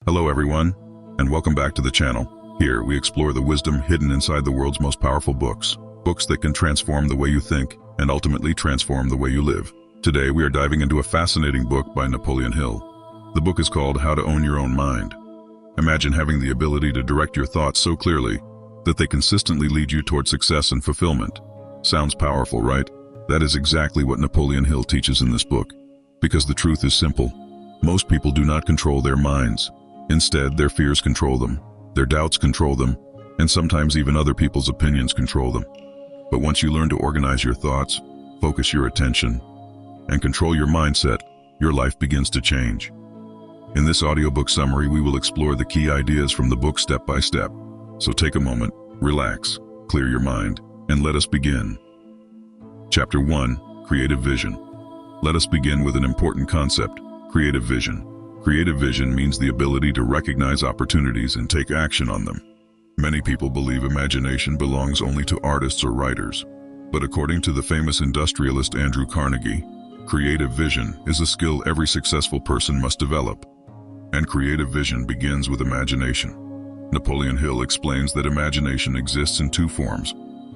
Hello everyone, and welcome back to the channel. Here we explore the wisdom hidden inside the world's most powerful books. Books that can transform the way you think and ultimately transform the way you live. Today we are diving into a fascinating book by Napoleon Hill. The book is called How to Own Your Own Mind. Imagine having the ability to direct your thoughts so clearly that they consistently lead you toward success and fulfillment. Sounds powerful, right? That is exactly what Napoleon Hill teaches in this book. Because the truth is simple. Most people do not control their minds. Instead, their fears control them, their doubts control them, and sometimes even other people's opinions control them. But once you learn to organize your thoughts, focus your attention, and control your mindset, your life begins to change. In this audiobook summary, we will explore the key ideas from the book step by step. So take a moment, relax, clear your mind, and let us begin. Chapter 1, Creative Vision. Let us begin with an important concept, creative vision. Creative vision means the ability to recognize opportunities and take action on them. Many people believe imagination belongs only to artists or writers. But according to the famous industrialist Andrew Carnegie, creative vision is a skill every successful person must develop. And creative vision begins with imagination. Napoleon Hill explains that imagination exists in two forms: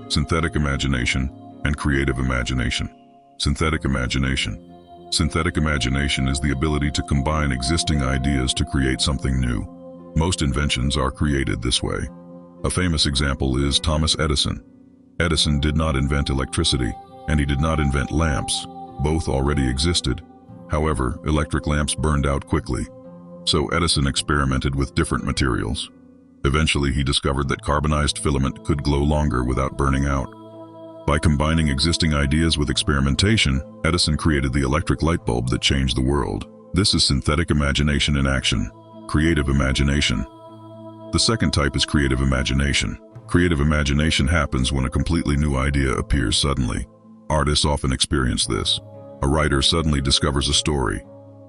synthetic imagination and creative imagination. Synthetic imagination. Synthetic imagination is the ability to combine existing ideas to create something new. Most inventions are created this way. A famous example is Thomas Edison. Edison did not invent electricity, and he did not invent lamps. Both already existed. However, electric lamps burned out quickly. So Edison experimented with different materials. Eventually, he discovered that carbonized filament could glow longer without burning out. By combining existing ideas with experimentation, Edison created the electric light bulb that changed the world. This is synthetic imagination in action, creative imagination. The second type is creative imagination. Creative imagination happens when a completely new idea appears suddenly. Artists often experience this. A writer suddenly discovers a story.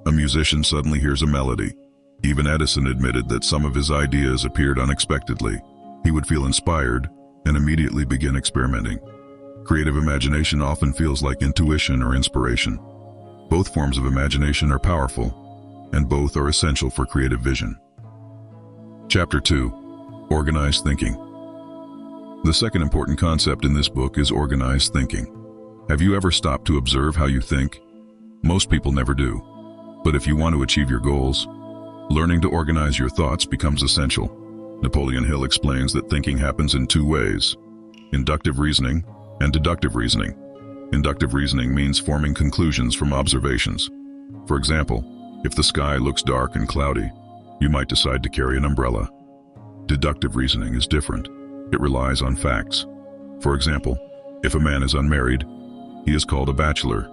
A musician suddenly hears a melody. Even Edison admitted that some of his ideas appeared unexpectedly. He would feel inspired and immediately begin experimenting. Creative imagination often feels like intuition or inspiration. Both forms of imagination are powerful, and both are essential for creative vision. Chapter 2, Organized Thinking. The second important concept in this book is organized thinking. Have you ever stopped to observe how you think? Most people never do. But if you want to achieve your goals, learning to organize your thoughts becomes essential. Napoleon Hill explains that thinking happens in two ways: inductive reasoning and deductive reasoning. Inductive reasoning means forming conclusions from observations. For example, if the sky looks dark and cloudy, you might decide to carry an umbrella. Deductive reasoning is different. It relies on facts. For example, if a man is unmarried, he is called a bachelor.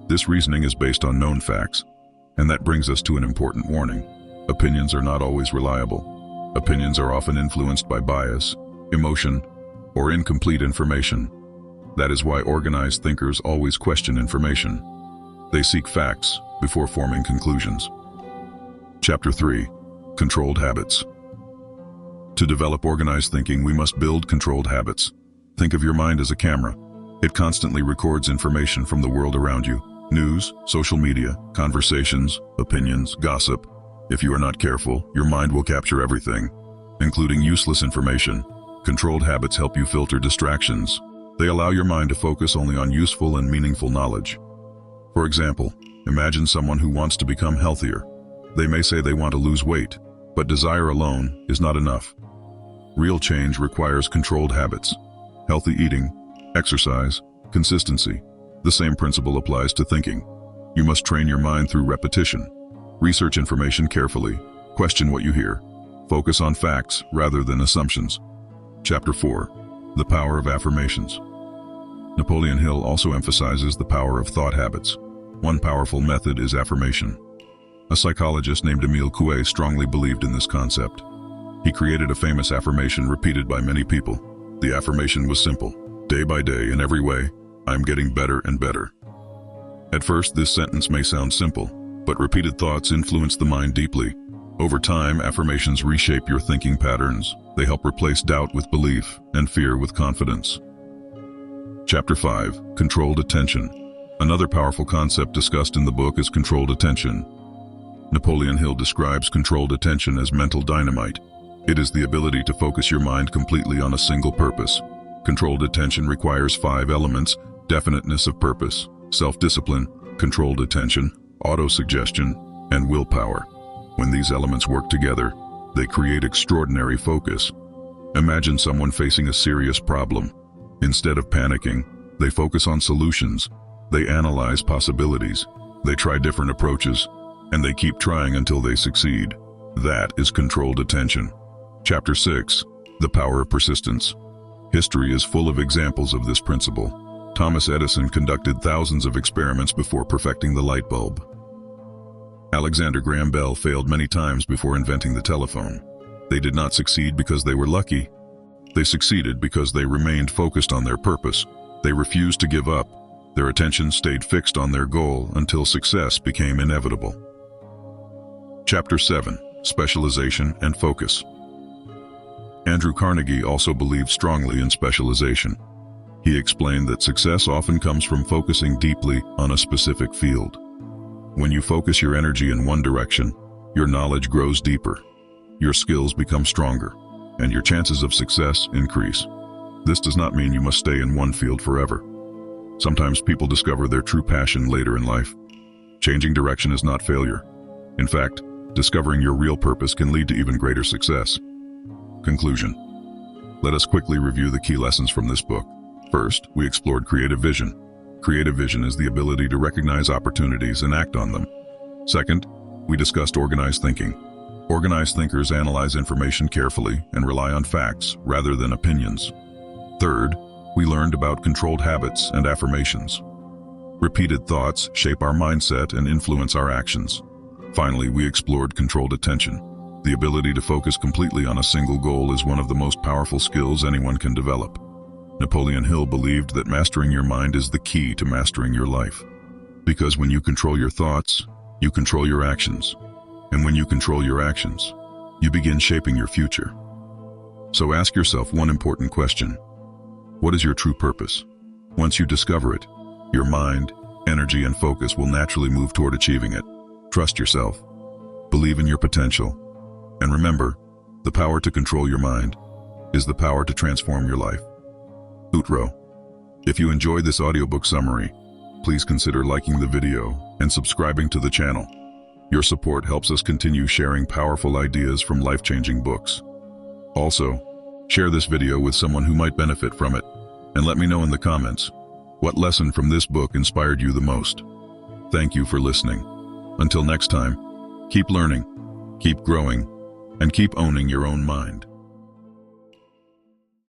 This reasoning is based on known facts, and that brings us to an important warning. Opinions are not always reliable. Opinions are often influenced by bias, emotion, or incomplete information. That is why organized thinkers always question information. They seek facts before forming conclusions. Chapter 3, Controlled Habits. To develop organized thinking, we must build controlled habits. Think of your mind as a camera. It constantly records information from the world around you: news, social media, conversations, opinions, gossip. If you are not careful, your mind will capture everything, including useless information. Controlled habits help you filter distractions. They allow your mind to focus only on useful and meaningful knowledge. For example, imagine someone who wants to become healthier. They may say they want to lose weight, but desire alone is not enough. Real change requires controlled habits: healthy eating, exercise, consistency. The same principle applies to thinking. You must train your mind through repetition. Research information carefully. Question what you hear. Focus on facts rather than assumptions. Chapter 4, The Power of Affirmations. Napoleon Hill also emphasizes the power of thought habits. One powerful method is affirmation. A psychologist named Émile Coué strongly believed in this concept. He created a famous affirmation repeated by many people. The affirmation was simple: day by day, in every way, I'm getting better and better. At first, this sentence may sound simple, but repeated thoughts influence the mind deeply. Over time, affirmations reshape your thinking patterns. They help replace doubt with belief and fear with confidence. Chapter 5, Controlled Attention. Another powerful concept discussed in the book is controlled attention. Napoleon Hill describes controlled attention as mental dynamite. It is the ability to focus your mind completely on a single purpose. Controlled attention requires 5 elements: definiteness of purpose, self-discipline, controlled attention, autosuggestion, and willpower. When these elements work together, they create extraordinary focus. Imagine someone facing a serious problem. Instead of panicking, they focus on solutions. They analyze possibilities. They try different approaches, and they keep trying until they succeed. That is controlled attention. Chapter 6. The Power of Persistence. History is full of examples of this principle. Thomas Edison conducted thousands of experiments before perfecting the light bulb. Alexander Graham Bell failed many times before inventing the telephone. They did not succeed because they were lucky. They succeeded because they remained focused on their purpose. They refused to give up. Their attention stayed fixed on their goal until success became inevitable. Chapter 7. Specialization and Focus. Andrew Carnegie also believed strongly in specialization. He explained that success often comes from focusing deeply on a specific field. When you focus your energy in one direction, your knowledge grows deeper, your skills become stronger, and your chances of success increase. This does not mean you must stay in one field forever. Sometimes people discover their true passion later in life. Changing direction is not failure. In fact, discovering your real purpose can lead to even greater success. Conclusion. Let us quickly review the key lessons from this book. First, we explored creative vision. Creative vision is the ability to recognize opportunities and act on them. Second, we discussed organized thinking. Organized thinkers analyze information carefully and rely on facts rather than opinions. Third, we learned about controlled habits and affirmations. Repeated thoughts shape our mindset and influence our actions. Finally, we explored controlled attention. The ability to focus completely on a single goal is one of the most powerful skills anyone can develop. Napoleon Hill believed that mastering your mind is the key to mastering your life. Because when you control your thoughts, you control your actions. And when you control your actions, you begin shaping your future. So ask yourself one important question. What is your true purpose? Once you discover it, your mind, energy, and focus will naturally move toward achieving it. Trust yourself. Believe in your potential. And remember, the power to control your mind is the power to transform your life. Outro. If you enjoyed this audiobook summary, please consider liking the video and subscribing to the channel. Your support helps us continue sharing powerful ideas from life-changing books. Also, share this video with someone who might benefit from it, and let me know in the comments what lesson from this book inspired you the most. Thank you for listening. Until next time, keep learning, keep growing, and keep owning your own mind.